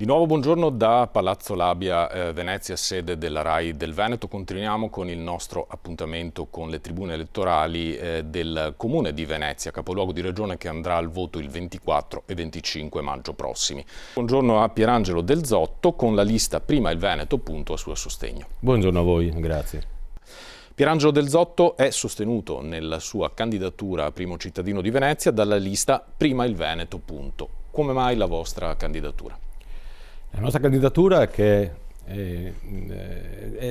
Di nuovo buongiorno da Palazzo Labia, Venezia, sede della RAI del Veneto. Continuiamo con il nostro appuntamento con le tribune elettorali del Comune di Venezia, capoluogo di regione, che andrà al voto il 24 e 25 maggio prossimi. Buongiorno a Pierangelo Del Zotto con la lista Prima il Veneto, punto a suo sostegno. Buongiorno a voi, grazie. Pierangelo Del Zotto è sostenuto nella sua candidatura a primo cittadino di Venezia dalla lista Prima il Veneto, punto. Come mai la vostra candidatura? La nostra candidatura è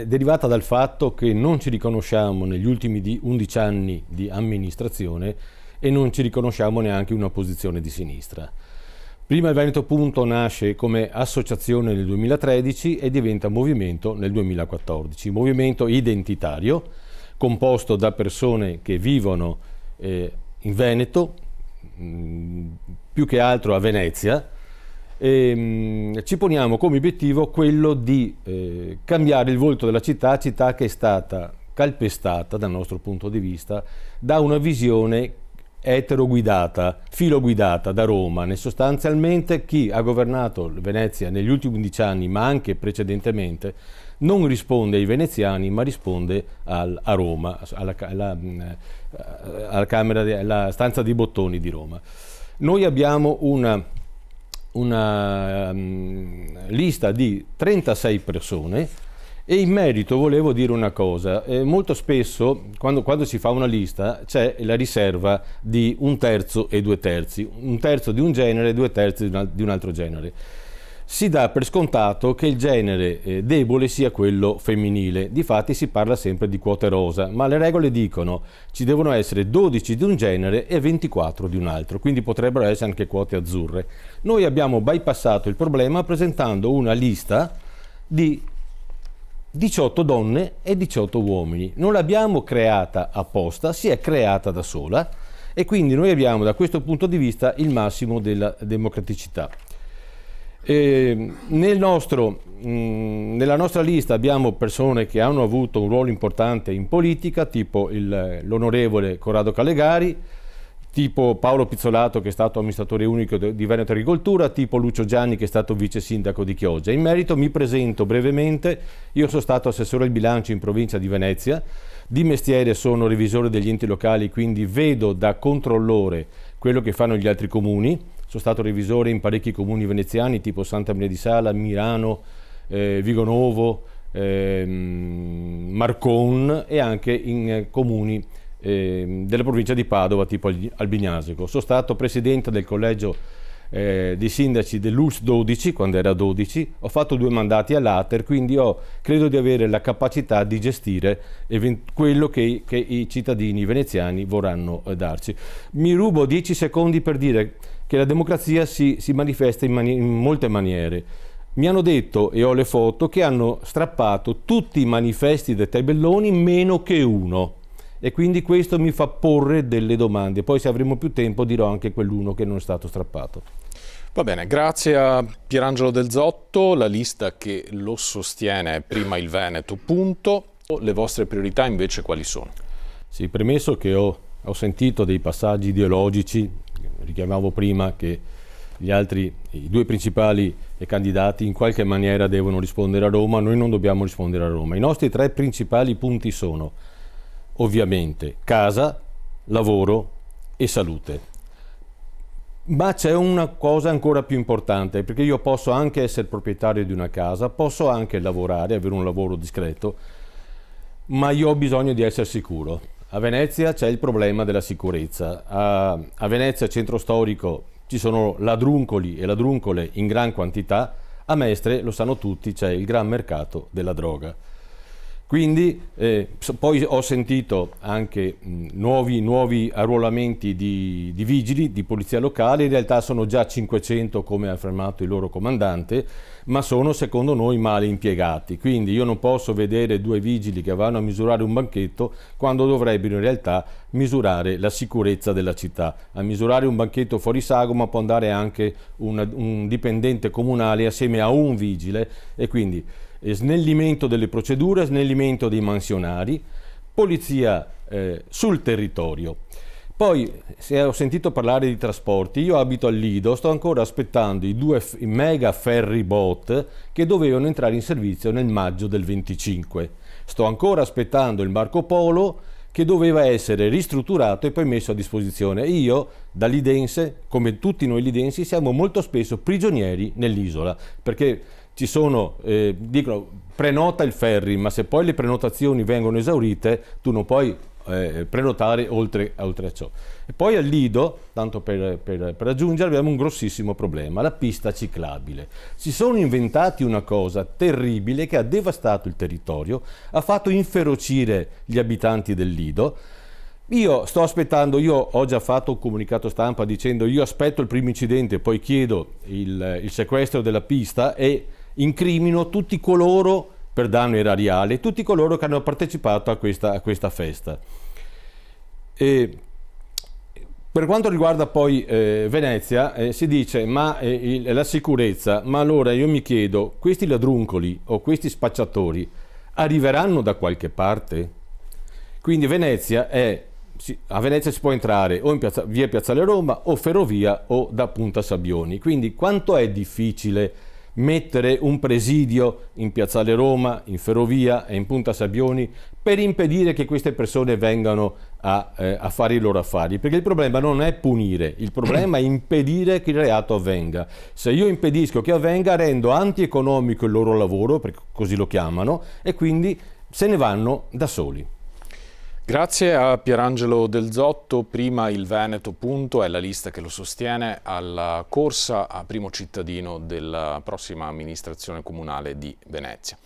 derivata dal fatto che non ci riconosciamo negli ultimi 11 anni di amministrazione e non ci riconosciamo neanche in una posizione di sinistra. Prima il Veneto Punto nasce come associazione nel 2013 e diventa movimento nel 2014, movimento identitario composto da persone che vivono in Veneto, più che altro a Venezia. Ci poniamo come obiettivo quello di cambiare il volto della città che è stata calpestata dal nostro punto di vista da una visione eteroguidata, filoguidata da Roma. Sostanzialmente chi ha governato Venezia negli ultimi 11 anni, ma anche precedentemente, non risponde ai veneziani, ma risponde a Roma, alla stanza di bottoni di Roma. Noi abbiamo una lista di 36 persone e in merito volevo dire una cosa. Molto spesso quando si fa una lista c'è la riserva di un terzo e due terzi, un terzo di un genere e due terzi di un altro genere. Si dà per scontato che il genere debole sia quello femminile. Difatti si parla sempre di quote rosa, ma le regole dicono ci devono essere 12 di un genere e 24 di un altro, quindi potrebbero essere anche quote azzurre. Noi abbiamo bypassato il problema presentando una lista di 18 donne e 18 uomini. Non l'abbiamo creata apposta, si è creata da sola e quindi noi abbiamo da questo punto di vista il massimo della democraticità. Nella nostra lista abbiamo persone che hanno avuto un ruolo importante in politica, tipo l'onorevole Corrado Callegari, tipo Paolo Pizzolato, che è stato amministratore unico di Veneto Agricoltura, tipo Lucio Gianni, che è stato vice sindaco di Chioggia. In merito mi presento brevemente. Io sono stato assessore al bilancio in provincia di Venezia, di mestiere sono revisore degli enti locali, quindi vedo da controllore quello che fanno gli altri comuni. Sono stato revisore in parecchi comuni veneziani, tipo Santa Maria di Sala, Mirano, Vigonovo, Marcon, e anche in comuni della provincia di Padova, tipo Albignasico. Sono stato presidente del collegio di sindaci dell'ULS 12, quando era 12, ho fatto 2 mandati all'Ater, quindi credo di avere la capacità di gestire quello che i cittadini veneziani vorranno darci. Mi rubo 10 secondi per dire che la democrazia si manifesta in molte maniere. Mi hanno detto, e ho le foto, che hanno strappato tutti i manifesti dei tabelloni meno che uno. E quindi questo mi fa porre delle domande. Poi, se avremo più tempo, dirò anche quell'uno che non è stato strappato. Va bene, grazie a Pierangelo Del Zotto. La lista che lo sostiene è Prima il Veneto, punto. Le vostre priorità invece quali sono? Sì, premesso che ho sentito dei passaggi ideologici, richiamavo prima che i 2 principali candidati in qualche maniera devono rispondere a Roma. Noi non dobbiamo rispondere a Roma. I nostri 3 principali punti sono ovviamente casa, lavoro e salute. Ma c'è una cosa ancora più importante, perché io posso anche essere proprietario di una casa, posso anche lavorare, avere un lavoro discreto, ma io ho bisogno di essere sicuro. A Venezia c'è il problema della sicurezza. A Venezia, centro storico, ci sono ladruncoli e ladruncole in gran quantità. A Mestre, lo sanno tutti, c'è il gran mercato della droga. Quindi poi ho sentito anche nuovi arruolamenti di vigili, di polizia locale. In realtà sono già 500, come ha affermato il loro comandante, ma sono secondo noi male impiegati. Quindi io non posso vedere 2 vigili che vanno a misurare un banchetto quando dovrebbero in realtà misurare la sicurezza della città. A misurare un banchetto fuori sagoma può andare anche un dipendente comunale assieme a un vigile, e quindi snellimento delle procedure, snellimento dei mansionari, polizia sul territorio. Poi, se ho sentito parlare di trasporti, io abito al Lido, sto ancora aspettando i 2 mega ferry boat che dovevano entrare in servizio nel maggio del 25. Sto ancora aspettando il Marco Polo che doveva essere ristrutturato e poi messo a disposizione. Io, da lidense, come tutti noi lidensi, siamo molto spesso prigionieri nell'isola, perché ci sono, dicono, prenota il ferry, ma se poi le prenotazioni vengono esaurite, tu non puoi prenotare oltre a ciò. E poi al Lido, tanto per aggiungere, abbiamo un grossissimo problema, la pista ciclabile. Si sono inventati una cosa terribile che ha devastato il territorio, ha fatto inferocire gli abitanti del Lido. Io sto aspettando, io ho già fatto un comunicato stampa dicendo io aspetto il primo incidente, poi chiedo il sequestro della pista e incrimino tutti coloro, per danno erariale, tutti coloro che hanno partecipato a questa festa. E per quanto riguarda poi Venezia, si dice ma la sicurezza, ma allora io mi chiedo, questi ladruncoli o questi spacciatori arriveranno da qualche parte? Quindi a Venezia si può entrare o via Piazzale Roma o ferrovia o da Punta Sabbioni. Quindi quanto è difficile mettere un presidio in Piazzale Roma, in ferrovia e in Punta Sabbioni per impedire che queste persone vengano a fare i loro affari, perché il problema non è punire, il problema è impedire che il reato avvenga. Se io impedisco che avvenga, rendo antieconomico il loro lavoro, perché così lo chiamano, e quindi se ne vanno da soli. Grazie a Pierangelo Del Zotto. Prima il Veneto, punto, è la lista che lo sostiene alla corsa a primo cittadino della prossima amministrazione comunale di Venezia.